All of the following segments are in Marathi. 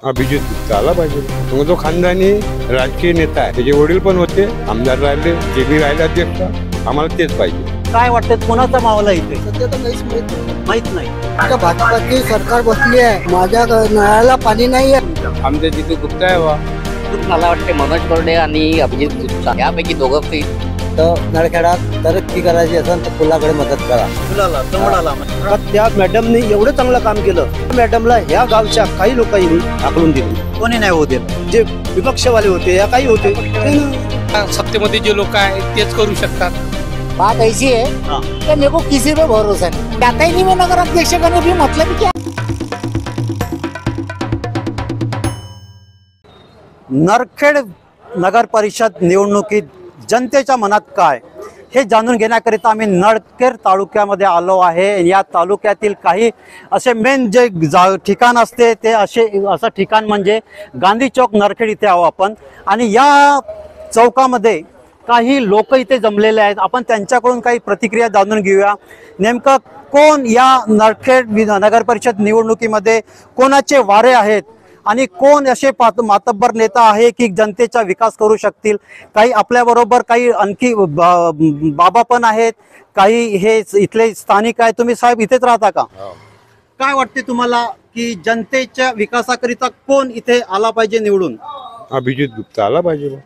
अभिजित गुप्ता आला पाहिजे. मग तो खानदानी राजकीय नेता आहे. त्याचे वडील पण होते आमदार, राहिले जे बी राहिले अध्यक्ष. आम्हाला तेच पाहिजे. काय वाटतं कोणाचा मावला इथे? सध्या तर काहीच माहित नाही. आता भाजपाची सरकार बसली आहे. माझ्या नळाला पाणी नाही आहे. आमच्या तिथे गुप्ता आहे बा. मला वाटते मनोज बोर्डे आणि अभिजित गुप्ता यापैकी दोघं तर नळखेडात तरक्की करायची असेल तर पुलाकडे मदत करा. मुलाला त्या मॅडमने एवढं चांगलं काम केलं. मॅडमला ह्या गावच्या काही लोकांनी आकलून दिले. कोणी नाही होते, जे विपक्षवाले होते या काही होते. सत्तेमध्ये जे लोक आहेत तेच करू शकतात. बात ऐसी है कि मेरे को किसी पे भरोसा नहीं. जाता ही नहीं मैं नगर अध्यक्ष करने भी मतलब क्या. नरखेड नगर परिषद निवडणुकीत जनतेच्या मनात काय हे जाणून घेण्याकरिता आम्ही नरखेड तालुक्यामध्ये आलो आहे. या तालुक्यातील काही असे मेन जे ठिकाण असते ते असं ठिकाण म्हणजे गांधी चौक नरखेड इथे आहो आपण. आणि या चौकामध्ये काही लोक इथे जमलेले आहेत. आपण त्यांच्याकडून काही प्रतिक्रिया जाणून घेऊया. नेमकं कोण या नरखेड नगर परिषद निवडणुकीमध्ये कोणाचे वारे आहेत आणि कोण असे मातब्बर नेता आहे की जनतेचा विकास करू शकतील. काही आपल्याबरोबर काही आणखी बाबा पण आहेत, काही हे इथले स्थानिक आहेत. तुम्ही साहेब इथेच राहता का? काय वाटते तुम्हाला की जनतेच्या विकासाकरिता कोण इथे आला पाहिजे निवडून? अभिजित गुप्ता आला पाहिजे बा.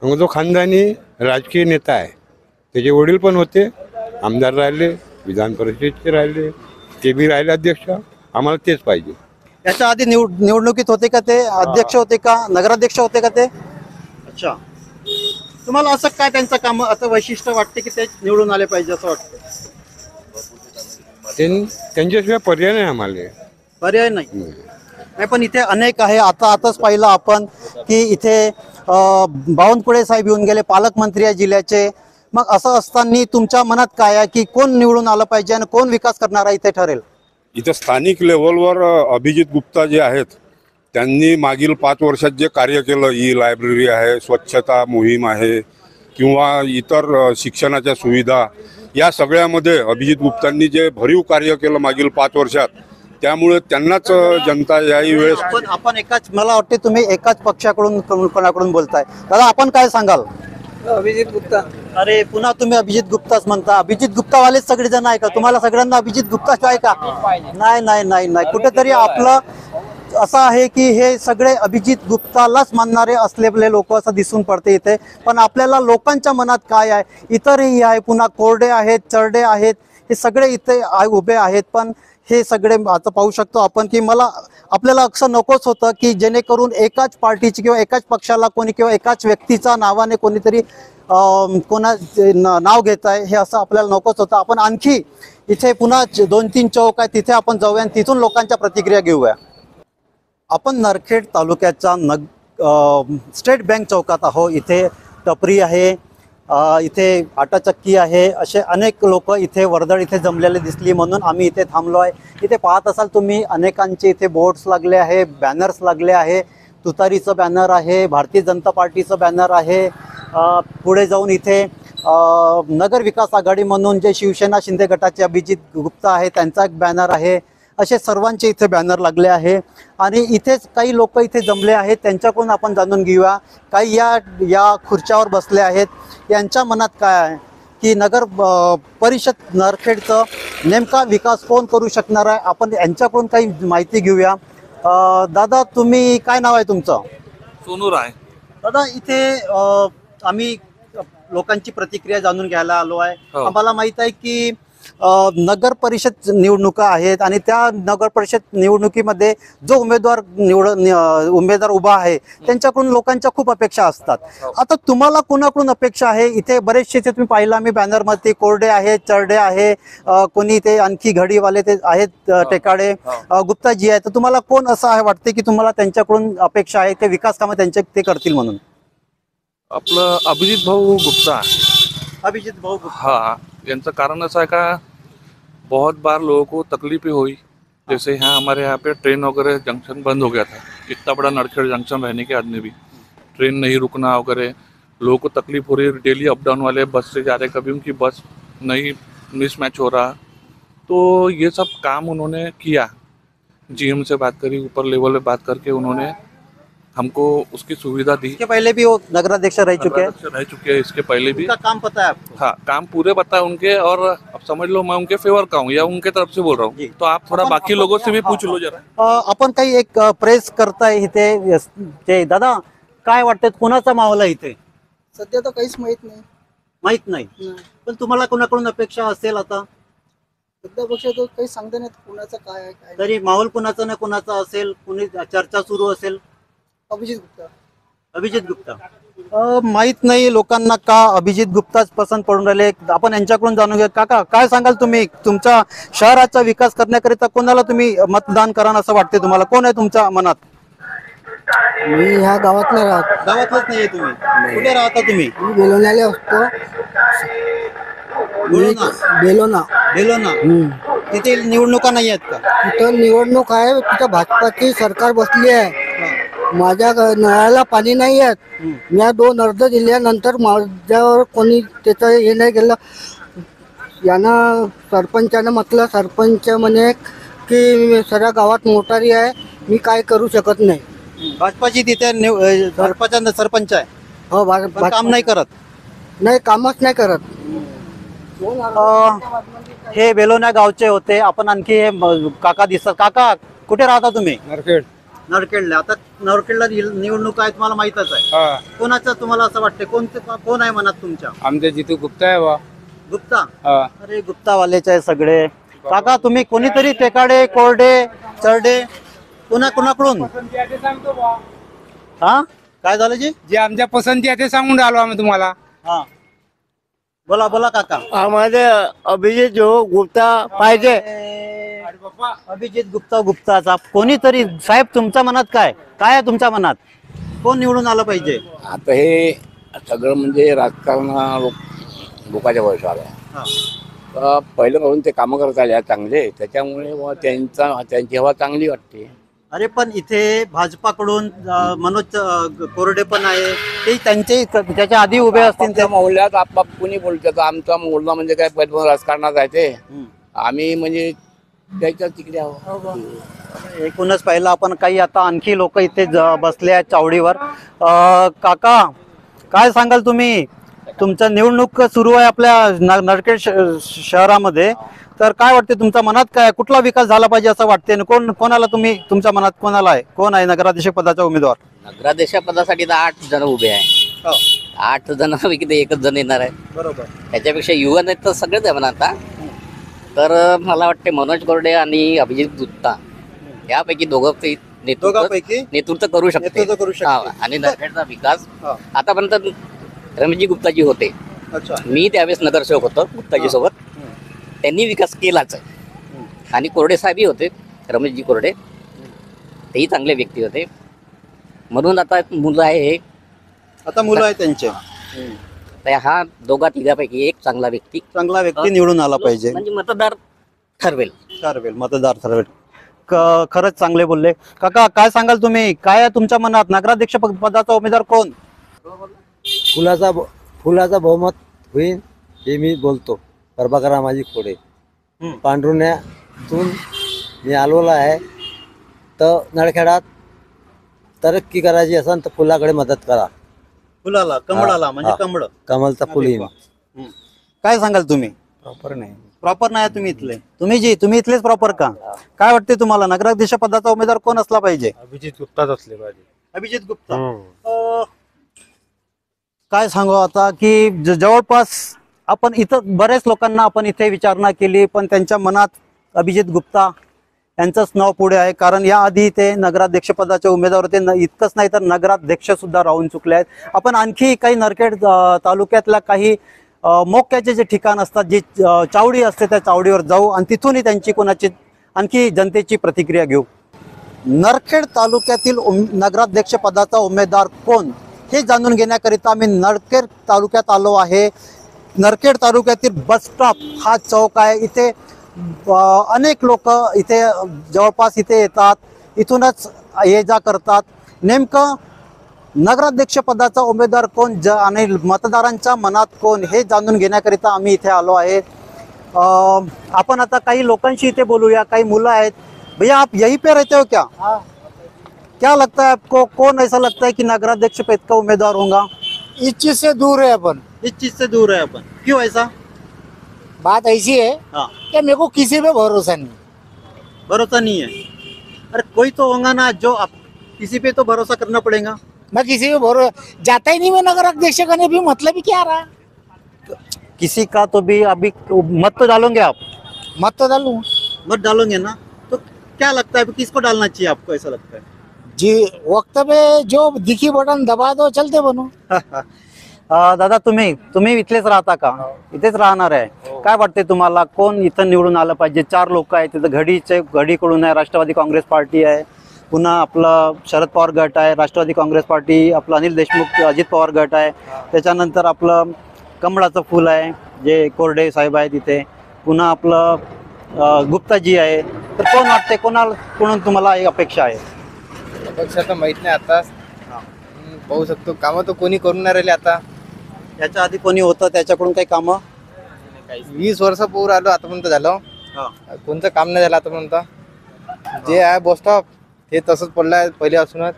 मग तो खानदानी राजकीय नेता आहे. त्याचे वडील पण होते आमदार, राहिले विधान परिषदेचे, राहिले ते बी राहिले अध्यक्ष. आम्हाला तेच पाहिजे. याच्या आधी निवडणुकीत होते का ते? अध्यक्ष होते का? नगराध्यक्ष होते का ते? अच्छा, तुम्हाला असं काय त्यांचं काम आता वैशिष्ट्य वाटते की ते निवडून आले पाहिजे असं वाटतं? त्यांच्याशिवाय पर्याय नाही आम्हाला. पर्याय नाही. पण इथे अनेक आहे. आताच पाहिलं आपण की इथे बावनकुळे साहेब येऊन गेले, पालकमंत्री आहे जिल्ह्याचे. मग असं असताना तुमच्या मनात काय आहे की कोण निवडून आलं पाहिजे आणि कोण विकास करणार आहे इथे ठरेल? इथं स्थानिक लेवलवर अभिजित गुप्ता जे आहेत त्यांनी मागील 5 वर्षात जे कार्य केलं, ई लायब्ररी आहे, स्वच्छता मोहीम आहे किंवा इतर शिक्षणाच्या सुविधा, या सगळ्यामध्ये अभिजित गुप्तांनी जे भरीव कार्य केलं मागील 5 वर्षात, त्यामुळे त्यांनाच जनता याही वेळेस. आपण एकाच, मला वाटते तुम्ही एकाच पक्षाकडून कोणाकडून बोलताय. दादा आपण काय सांगाल? अभिजित गुप्ता. अरे पुन्हा तुम्ही अभिजित गुप्ताच म्हणता. अभिजित गुप्तावालेच सगळे जण आहे का? तुम्हाला सगळ्यांना अभिजित गुप्ताच आहे का? नाही नाही नाही नाही. कुठेतरी आपलं असं आहे की हे सगळे अभिजित गुप्तालाच मानणारे असलेले लोक असं दिसून पडते इथे. पण आपल्याला लोकांच्या मनात काय आहे? इतरही आहे, पुन्हा कोरडे आहेत, चरडे आहेत, हे सगळे इथे उभे आहेत. पण हे सगळे आता पाहू शकतो आपण की आपल्याला असं नकोच होतं की जेणेकरून एकाच पार्टीची किंवा एकाच पक्षाला कोणी किंवा एकाच व्यक्तीचा नावाने कोणीतरी नाव घेत आहे, हे असं आपल्याला नकोच होतं. आपण आणखी इथे पुन्हा 2-3 चौक आहे, तिथे आपण जाऊया आणि तिथून लोकांच्या प्रतिक्रिया घेऊया. आपण नरखेड तालुक्याच्या स्टेट बँक चौकात आहो. इथे टपरी आहे, इथे आटाचक्की आहे, असे अनेक लोक इथे वर्दळ इथे जमलेले दिसली म्हणून आम्ही इथे थांबलो आहे. इथे पाहत असाल तुम्ही अनेकांचे इथे बोर्ड्स लागले आहे, बॅनर्स लागले आहे. तुतारीचं बॅनर आहे, भारतीय जनता पार्टीचं बॅनर आहे. पुढे जाऊन इथे नगर विकास आघाडी म्हणून जे शिवसेना शिंदे गटाचे अभिजित गुप्ता आहे त्यांचा एक बॅनर आहे. असे सर्वांचे इथे बॅनर लागले आहे आणि इथेच काही लोक इथे जमले आहेत. त्यांच्याकडून आपण जाणून घेऊया. काही या खुर्च्यावर बसले आहेत, यांच्या मनात काय आहे की नगर परिषद नरखेडचं नेमका विकास कोण करू शकणार आहे. आपण यांच्याकडून काही माहिती घेऊया. दादा तुम्ही, काय नाव आहे तुमचं? सोनू राय. दादा इथे आम्ही लोकांची प्रतिक्रिया जाणून घ्यायला आलो आहे. आम्हाला माहित आहे की नगर परिषद निवडणुका आहेत आणि त्या नगर परिषद निवडणुकीमध्ये जो उमेदवार उभा आहे त्यांच्याकडून लोकांच्या खूप अपेक्षा असतात. आता तुम्हाला कोणाकडून अपेक्षा आहे? इथे बरेचसे तुम्ही पाहिलं आम्ही बॅनरमध्ये कोरडे आहेत, चरडे आहे, कोणी ते आणखी घडीवाले ते आहेत, टेकाडे गुप्ताजी आहे. तर तुम्हाला कोण असं आहे वाटते की तुम्हाला त्यांच्याकडून अपेक्षा आहे की विकास कामं त्यांचे ते करतील म्हणून? आपलं अभिजित भाऊ गुप्ता. अभिजित भाऊ हाँ, यांचं कारण ऐसा है का बहुत बार लोगों को तकलीफें हुई. जैसे यहाँ हमारे यहाँ पे ट्रेन वगैरह जंक्शन बंद हो गया था. इतना बड़ा नरखेड़ जंक्शन रहने के बाद में भी ट्रेन नहीं रुकना वगैरह, लोगों को तकलीफ हो रही. डेली अप डाउन वाले बस से जा रहे, कभी उनकी बस नहीं मिसमैच हो रहा. तो ये सब काम उन्होंने किया. जीएम से बात करी, ऊपर लेवल पे बात करके उन्होंने हमको उसकी सुविधा दी। इसके पहले भी वो नगराध्यक्ष रह चुके हैं, नगराध्यक्ष रह चुके हैं इसके पहले भी। उनका काम पता है आपको? हाँ, काम पूरे पता है उनके, और अब समझ लो मैं उनके फेवर का हूँ या उनके तरफ से बोल रहा जी। हूँ, तो आप थोड़ा बाकी लोगों से भी पूछ लो जरा। आपण काही एक प्रेस करताय इथे ते दादा, काय वाटतं कुणाचा माहोल आहे इथे? सध्या तर काहीच माहित नाही. माहित नाही, पण तुम्हाला कोणाकडून अपेक्षा असेल आता? सध्यापेक्षा तर काही सांगता नाही येत कुणाचं काय आहे काय. तरी माहोल कुणाचा ना कुणाचा असेल, कुणी चर्चा सुरू असेल? अभिजित गुप्ता. अभिजित गुप्ता माहित नाही लोकांना का अभिजित गुप्ताच पसंत पडून राहिले. आपण यांच्याकडून जाणून घ्या. काका, काय सांगाल तुम्ही? तुमच्या शहराचा विकास करण्याकरिता कोणाला तुम्ही मतदान कराल असं वाटते तुम्हाला? कोण आहे तुमच्या मनात? मी ह्या गावात नाही राहत. गावातच नाहीये तुम्ही? कुठे राहता तुम्ही? मी बेलोण्याला असतो. बेलोना. बेलोना. तिथे निवडणुका नाही आहेत का? तिथं निवडणूक आहे, तिथं भाजपाची सरकार बसली आहे. माझ्या नळाला पाणी नाही येत. मी 2 अर्ज दिल्यानंतर माझ्यावर कोणी त्याचं हे नाही केलं. यानं सरपंचानं म्हटलं, सरपंच म्हणे की सगळ्या गावात मोटारी आहे, मी काय करू शकत नाही. भाजपाची तिथे सरपंच आहे, हो, पण काम नाही करत. नाही, कामच नाही करत. हे बेलोना गावचे होते. आपण आणखी हे काका दिसतात. काका, कुठे राहता तुम्ही? नरखेड. नरखेडला. आता नरखेडला निवडणूक आहे, तुम्हाला माहितच आहे. कोणाचं तुम्हाला असं वाटते, कोण आहे मनात तुमच्या? आमच्या जिथे गुप्ता आहे बा. गुप्ता? अरे, गुप्तावालेच आहे सगळे. काका, तुम्ही कोणीतरी टेकाडे, कोरडे, चरडे, कुणाकडून? हा, काय झालं जी? जे आमच्या पसंती आहे ते सांगून राहिलो आम्ही तुम्हाला. हा, बोला काका. आम्हाला अभिजित गुप्ता पाहिजे. अभिजित गुप्ताचा कोणीतरी. साहेब, तुमच्या मनात काय आहे? तुमच्या मनात कोण निवडून आलं पाहिजे? आता हे सगळं म्हणजे राजकारण लोकांच्या वशाला हा. आहे. पहिलं करून ते कामं करत आले चांगले, त्याच्यामुळे त्यांची हवा चांगली वाटते. अरे, पण इथे भाजपाकडून मनोज कोरडे पण आहे, ते त्यांचे त्याच्या आधी उभे असतील. त्या मोहल्ल्यात आपाप कुणी बोलतात. आमचा मोहल्ला म्हणजे काय पहिलं राजकारणात आहे ते. आम्ही म्हणजे त्याच्या तिकडे आहोत. एकूणच पाहिलं आपण. काही आता आणखी लोक इथे बसले आहेत चावडीवर. काका, काय सांगाल तुम्ही? तुमचं निवडणूक सुरू आहे आपल्या नरखेड शहरामध्ये, तर काय वाटते तुमच्या मनात? काय कुठला विकास झाला पाहिजे असं वाटते? कोणाला तुम्ही, तुमच्या मनात कोणाला आहे? कोण आहे नगराध्यक्ष पदाचा उमेदवार? नगराध्यक्ष पदासाठी तर 8 जण उभे आहे. 8 जणांपैकी ते एकच जण येणार आहे. बरोबर. त्याच्यापेक्षा युवा आहेत तर सगळेच आहे म्हणा आता. तर मला वाटते मनोज कोरडे आणि अभिजित गुप्ता यापैकी दोघांपैकी नेतृत्व करू शकते. आणि नरखेडचा विकास आतापर्यंत रमेशजी गुप्ताजी होते. मी त्यावेळेस नगरसेवक होतो गुप्ताजी सोबत. त्यांनी विकास केलाच आहे. आणि कोरडे साहेबही होते, रमेशजी कोरडे, तेही चांगले व्यक्ती होते. म्हणून आता मुलं आहे, आता मुलं आहे त्यांचे. तर हा दोघा तिघापैकी एक चांगला व्यक्ती निवडून आला पाहिजे. म्हणजे मतदार ठरवेल. मतदार ठरवेल. खरंच चांगले बोलले. काका, काय सांगाल तुम्ही? काय आहे तुमच्या मनात? नगराध्यक्ष पदाचा उमेदवार कोण? फुलाचा बहुमत होईल हे मी बोलतो. प्रभाकर रामाजी खोडे. पांढरुण्यातून मी आलोला आहे. तर नळखेडात तरक्की करायची असेल तर फुलाकडे मदत करा. फुलाला, कमळाला, म्हणजे कमलचा फुल येईल. काय सांगाल तुम्ही? प्रॉपर नाही तुम्ही इथले? तुम्ही इथलेच प्रॉपर का? काय वाटते तुम्हाला नगराध्यक्ष पदाचा उमेदवार कोण असला पाहिजे? अभिजित गुप्ताच असले पाहिजे. अभिजित गुप्ता. काय सांगू आता की जवळपास आपण इथं बऱ्याच लोकांना आपण इथे विचारणा केली, पण त्यांच्या मनात अभिजित गुप्ता यांचंच नाव पुढे आहे. कारण याआधी ते नगराध्यक्ष पदाचे उमेदवार होते. इतकंच नाही तर नगराध्यक्ष सुद्धा राहून चुकले आहेत. आपण आणखी काही नरखेड तालुक्यातल्या काही मोक्याचे जे ठिकाण असतात, जी चावडी असते, त्या चावडीवर जाऊ आणि तिथूनही त्यांची कोणाची आणखी जनतेची प्रतिक्रिया घेऊ. नरखेड तालुक्यातील नगराध्यक्ष पदाचा उमेदवार कोण हे जाणून घेण्याकरिता आम्ही नरखेड तालुक्यात आलो आहे. नरखेड तालुक्यातील बस स्टॉप हा चौक आहे. इथे अनेक लोक इथे जवळपास इथे येतात, इथूनच ये जा करतात. नेमकं नगराध्यक्ष पदाचा उमेदवार कोण आणि मतदारांच्या मनात कोण हे जाणून घेण्याकरिता आम्ही इथे आलो आहे. आपण आता काही लोकांशी इथे बोलूया. काही मुलं आहेत भैया आप यहीं पे रहते हो क्या? क्या लगता है आपको, कौन ऐसा लगता है कि नगराध्यक्ष पद का उम्मीदवार होगा? इस चीज से दूर है अपन। इस चीज से दूर है अपन, क्यों ऐसा? बात ऐसी है हाँ, कि मेरे को किसी पे भरोसा नहीं। भरोसा नहीं है? अरे कोई तो होगा ना जो किसी पे तो भरोसा करना पड़ेगा। मैं किसी पे भरोसा जाता ही नहीं, मैं नगर अध्यक्ष करने भी मतलब ही क्या रहा। किसी का तो भी अभी मत तो डालोगे आप? मत तो डालू मत डालोगे ना, तो क्या लगता है किसको डालना चाहिए आपको, ऐसा लगता है? जी, वक्त पे जो दिखी बटन दबा दो, चलते बनो। दादा तुम्ही इथलेच राहता का? इथेच राहणार आहे? काय वाटते तुम्हाला, कोण इथं निवडून आलं पाहिजे? 4 लोक आहेत तिथं, घडीकडून आहे, राष्ट्रवादी काँग्रेस पार्टी आहे, पुन्हा आपलं शरद पवार गट आहे, राष्ट्रवादी काँग्रेस पार्टी, आपलं अनिल देशमुख अजित पवार गट आहे, त्याच्यानंतर आपलं कमळाचं फूल आहे जे कोरडे साहेब आहे तिथे, पुन्हा आपलं गुप्ताजी आहे. तर कोण वाटते, कोणाकडून तुम्हाला एक अपेक्षा आहे? पक्ष आता माहित नाही. आता पाहू शकतो, कामं तर कोणी करून नाही राहिले. आता याच्या आधी कोणी होतं त्याच्याकडून काही कामं? 20 वर्ष पूर आलो आतापर्यंत झालं, कोणतं काम नाही झालं आतापर्यंत. जे आहे बस स्टॉप ते तसंच पडलं आहे पहिले असूनच.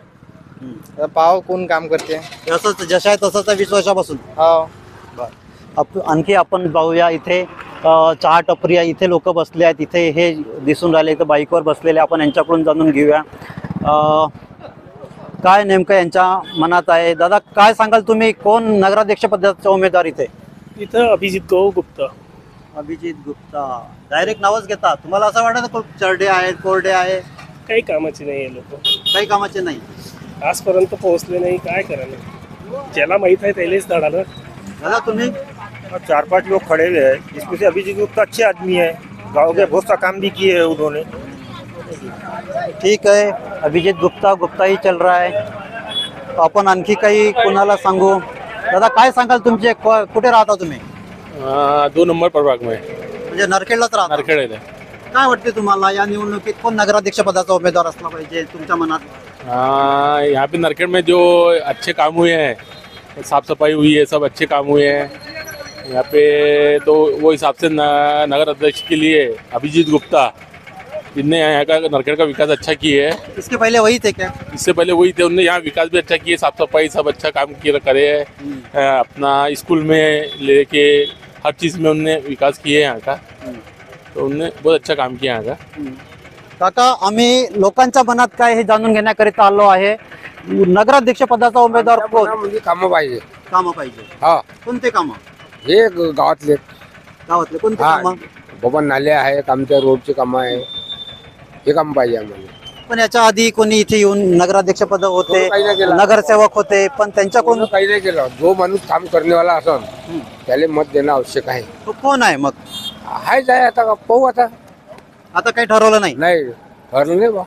आता पाव कोण काम करते. असंच जशा आहे तसंच 20 वर्षापासून. हो, आणखी आपण जाऊया. इथे चहा टपरी आहे, इथे लोक बसले आहेत, इथे हे दिसून राहिले, इथं बाईकवर बसलेले. आपण यांच्याकडून जाणून घेऊया काय नेमकं यांच्या मनात आहे. दादा काय सांगाल तुम्ही, कोण नगराध्यक्ष पदाचा उमेदवार इथे? इथं अभिजित गुप्ता. अभिजित गुप्ता, डायरेक्ट नावच घेता. तुम्हाला असं वाटतं खूप चरडे आहेत, कोरडे आहे? काही कामाचे नाही आहे लोक, काही कामाचे नाही, आजपर्यंत पोहोचले नाही. काय करायला, ज्याला माहित आहे त्यालाच धडालं. दादा तुम्ही? 4-5 लोग खड़े हुए हैं, जिसमें से अभिजीत गुप्ता अच्छे आदमी है, गाँव के बहुत सा काम भी किए हैं उन्होंने. ठीक आहे, अभिजित गुप्ता ही चल रहा आहे. आपण आणखी काही कोणाला सांगू? दादा काय सांगाल, तुमचे कुठे राहता तुम्ही? 2 नंबर प्रभाग में. म्हणजे नरखेडलाच राहता? नरखेड आहे. काय वाटते तुम्हाला, या निवडणुकीत कोण नगराध्यक्ष पदाचा उमेदवार असला पाहिजे तुमच्या मनात? यहाँ पे नरखेड में जो अच्छे काम हुए हैं, साफ सफाई हुई है, सब अच्छे काम हुए हैं यहाँ पे, तो वो हिसाब से नगर अध्यक्ष के लिए अभिजीत गुप्ता, जिनने यहाँ का नरखेड़ का विकास अच्छा किए है. इसके पहले वही थे क्या? इससे पहले वही थे, उनने यहाँ विकास भी अच्छा किए, साफ सफाई सब अच्छा काम किए करे है. अपना स्कूल में लेके हर चीज़ में उनने विकास किए यहाँ का, तो उनने बहुत अच्छा काम किया यहाँ का. काका, आम्ही लोकांच्या मनात काय हे जाणून घेण्याकरिता आलो आहे. नगराध्यक्ष पदाचा उमेदवार कोण? म्हणजे कामं पाहिजे. कामं पाहिजे. हा, कोणते कामं? हे गावातले कोणते कामं? बाबा नाले आहेत, आमच्या रोडचे कामं आहे, हे काम पाहिजे आम्हाला. पण याच्या आधी कोणी इथे येऊन नगराध्यक्ष पद होते, काही नाही केलं. नगरसेवक होते, पण त्यांच्याकडून काही नाही केलं. जो माणूस काम करणेवाला असेल त्याला मत देणं आवश्यक आहे. तो कोण आहे मग? हायच आहे. आता पाहू. आता काही ठरवलं नाही? नाही ठरलं नाही बा.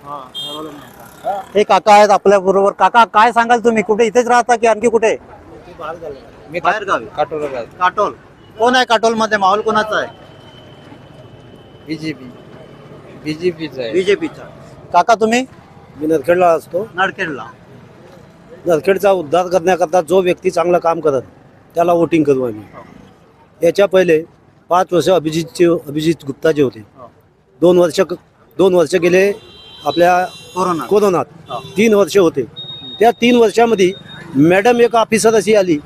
हे काका आहेत आपल्या बरोबर. काका काय सांगाल तुम्ही, कुठे इथेच राहता की आणखी कुठे? मी बाहेर गावी. काटोला काटोल. कोण आहे काटोल मध्ये? माहोल कोणाचा आहे? बीजेपीचा आहे. बीजेपीचा. काका तुम्ही? मी नरखेडला असतो. नरखेडला. नरखेडचा उद्धार करण्याकरता जो व्यक्ती चांगलं काम करत त्याला वोटिंग करू आम्ही. याच्या पहिले 5 वर्ष अभिजित गुप्ता जे होते, 2 वर्ष गेले आपल्या कोरोनात. 3 वर्ष होते. त्या 3 वर्षामध्ये मॅडम एक ऑफिसर अशी आली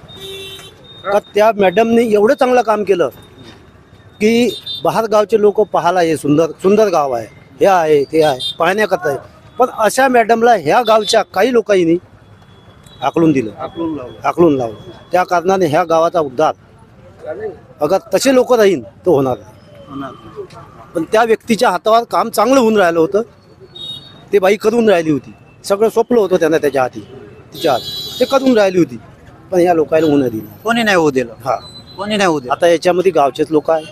का त्या मॅडमने एवढं चांगलं काम केलं की बाहेर गावचे लोक पाहायला, हे सुंदर गाव आहे, हे आहे ते आहे, पाहण्याकरता आहे. पण अशा मॅडमला ह्या गावच्या काही लोकांनी आकलून दिलं, आकलून लावलं. त्या कारणाने ह्या गावाचा उद्धार अगर तसे लोक राहीन तो होणार नाही. पण त्या व्यक्तीच्या हातावर काम चांगलं होऊन राहिलं होतं. ते बाई करून राहिली होती, सगळं सोपलं होतं त्यांना त्याच्या हाती, तिच्या हाती ते करून राहिली होती. पण या लोकांना होऊन दिलं. कोणी नाही होऊ दिलं? हा, कोणी नाही होऊ दिलं. आता याच्यामध्ये गावचेच लोक आहे,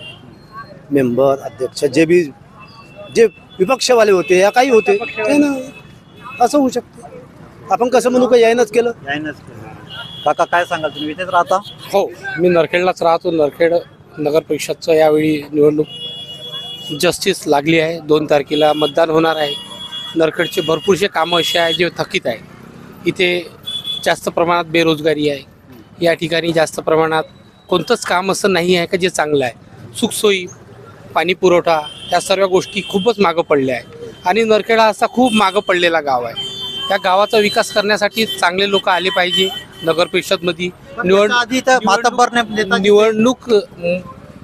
मेंबर, अध्यक्ष, जे विपक्षवाले होते या काही होते ते ना, असं होऊ शकतं. आपण कसं म्हणू का यायनच केलं. काका काय सांगाल तुम्ही, इथेच राहता? हो, मी नरखेडलाच राहतो. नरखेड नगर परिषदचं यावेळी निवडणूक जस्टिस लागली आहे. 2 तारखेला मतदान होणार आहे. नरखेडचे भरपूरसे कामं असे आहे जे थकीत आहे. इथे जास्त प्रमाणात बेरोजगारी आहे. या ठिकाणी जास्त प्रमाणात कोणतंच काम असं नाही आहे का जे चांगलं आहे. सुखसोयी, पाणी पुरवठा, या सर्व गोष्टी खूपच मागं पडल्या आहे. आणि नरखेड हा असा खूप मागं पडलेला गाव आहे. त्या गावाचा विकास करण्यासाठी चांगले लोक आले पाहिजे. नगर परिषदमध्ये निवडणूक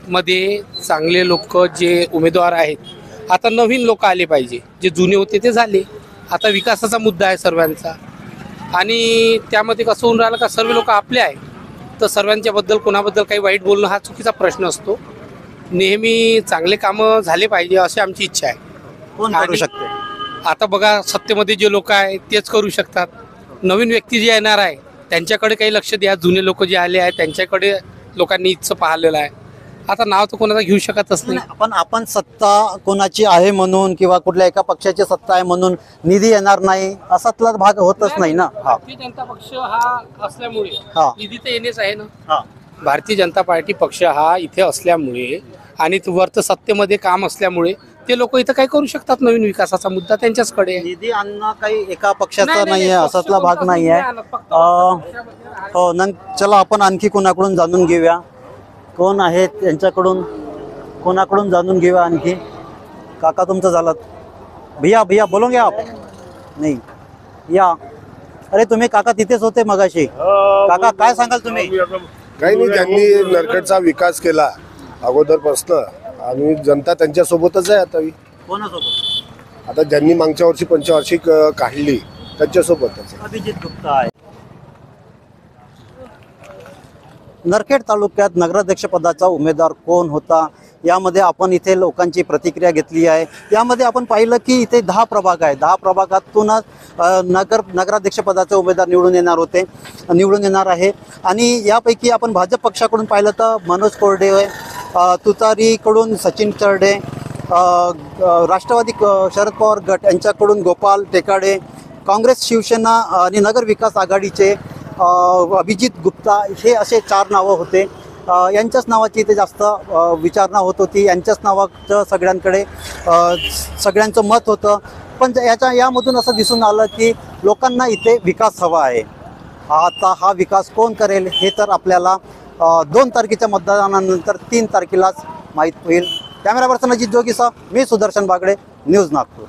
मध्ये चांगले लोक जे उमेदवार आहेत, आता नवीन लोक आले पाहिजे. जे जुने होते ते झाले. आता विकासाचा मुद्दा आहे सर्वांचा, आणि त्यामध्ये कसं होऊन राहिलं का सर्व लोक आपले आहे, तर सर्वांच्या बद्दल कोणाबद्दल काही वाईट बोलणं हा चुकीचा प्रश्न असतो. नेहमी चांगले कामं झाले पाहिजे अशी आमची इच्छा आहे. कोण करू शकते? आता बघा, सत्तेमध्ये जे लोक आहेत तेच करू शकतात. नवीन व्यक्ती जे येणार आहे त्यांच्याकडे काही लक्ष द्या. जुने लोक जे आले आहेत त्यांच्याकडे लोकांनी इथचं पाहिलेलं आहे. आता नाव तर कोणाचं घेऊ शकतच नाही. आपण सत्ता कोणाची आहे म्हणून किंवा कुठल्या एका पक्षाची सत्ता आहे म्हणून निधी येणार नाही असातला भाग होतच नाही ना. भारतीय जनता पक्ष हा असल्यामुळे निधी तर येणेच आहे ना. भारतीय जनता पार्टी पक्ष हा इथे असल्यामुळे आणि वरत सत्तेमध्ये काम असल्यामुळे ते लोक इथं काय करू शकतात. नवीन विकासाचा मुद्दा त्यांच्याचकडे. निधी आणणं काही एका पक्षाचा नाहीये, असातला भाग नाहीये. हो, चला आपण आणखी कोणाकडून जाणून घेऊया. कोण आहेत त्यांच्याकडून, कोणाकडून जाणून घेऊया आणखी. काका तुमचं झालं? भैया भैया बोलून घ्या. नाही या. अरे तुम्ही काका तिथेच होते मगाशी. काका काय सांगाल तुम्ही? काही नाही, त्यांनी नरखेडचा विकास केला अगोदरपासून आणि जनता त्यांच्या सोबतच आहे. आता कोणासोबत? आता ज्यांनी मागच्या वर्षी पंचवार्षिक काढली त्यांच्यासोबतच अभिजित गुप्ता आहे. नरखेड तालुक्यात नगराध्यक्ष पदाचा उमेदवार कोण होता यामध्ये आपण इथे लोकांची प्रतिक्रिया घेतली आहे. यामध्ये आपण पाहिलं की इथे 10 प्रभाग आहे. 10 प्रभागातूनच नगराध्यक्ष पदाचे उमेदवार निवडून येणार आहे. आणि यापैकी आपण भाजप पक्षाकडून पाहिलं तर मनोज कोरडे, तुतारीकडून सचिन चरडे, राष्ट्रवादी शरद पवार गट यांच्याकडून गोपाल टेकाडे, काँग्रेस शिवसेना आणि नगर विकास आघाडीचे अभिजित गुप्ता, हे असे 4 नावं होते. यांच्याच नावाची इथे जास्त विचारणा होत होती. यांच्याच नावाचं सगळ्यांकडे सगळ्यांचं मत होतं. पण यामधून असं दिसून आलं की लोकांना इथे विकास हवा आहे. आता हा विकास कोण करेल हे तर आपल्याला 2 तारखेच्या मतदानानंतर 3 तारखेलाच माहीत होईल. कॅमेरा पर्सन अजित जोगीसह मी सुदर्शन बागडे, न्यूज नागपूर.